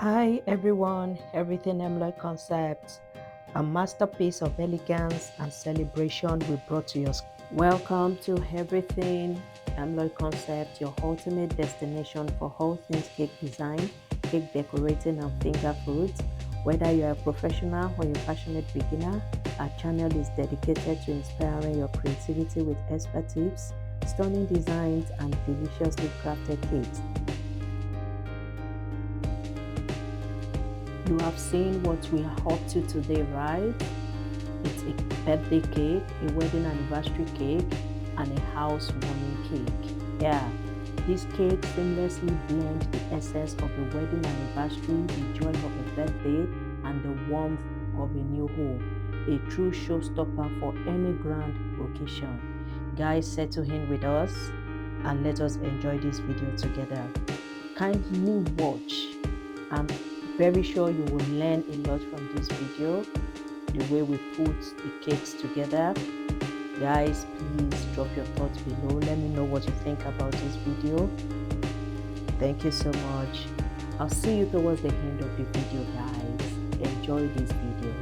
Hi everyone, everything EmloyConcepts, a masterpiece of elegance and celebration we brought to your school. Welcome to everything EmloyConcepts, your ultimate destination for all things cake design, cake decorating and finger foods. Whether you are a professional or a passionate beginner, our channel is dedicated to inspiring your creativity with expert tips, stunning designs and deliciously crafted cakes. You have seen what we are up to today, right? It's a birthday cake, a wedding anniversary cake, and a housewarming cake. Yeah, this cake seamlessly blends the essence of a wedding anniversary, the joy of a birthday, and the warmth of a new home. A true showstopper for any grand occasion. Guys, settle in with us and let us enjoy this video together. Kindly watch. I'm very sure you will learn a lot from this video, the way we put the cakes together. Guys, please drop your thoughts below. Let me know what you think about this video. Thank you so much. I'll see you towards the end of the video, guys. Enjoy this video.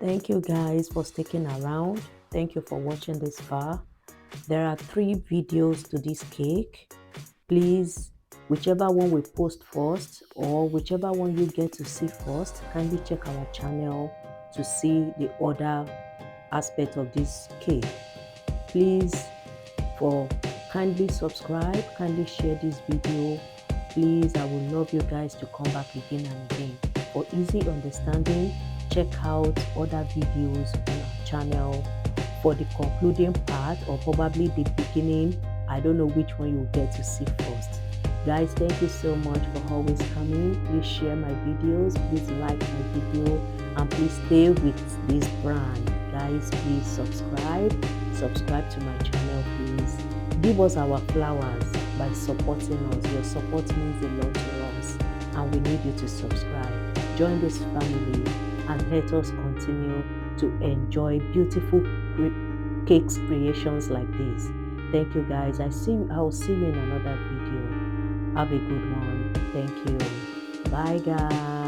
Thank you guys for sticking around. Thank you for watching this far. There are 3 videos to this cake. Please, whichever one we post first or whichever one you get to see first, kindly check our channel to see the other aspect of this cake. Please, for kindly subscribe, kindly share this video. Please, I would love you guys to come back again and again. For easy understanding, check out other videos on our channel. For the concluding part or probably the beginning, I don't know which one you'll get to see first. Guys, thank you so much for always coming. Please share my videos, please like my video, and please stay with this brand. Guys, please subscribe to my channel. Please give us our flowers by supporting us. Your support means a lot to us, and we need you to subscribe. Join this family and let us continue to enjoy beautiful cakes creations like this. Thank you guys. I'll see you in another video. Have a good one. Thank you. Bye guys.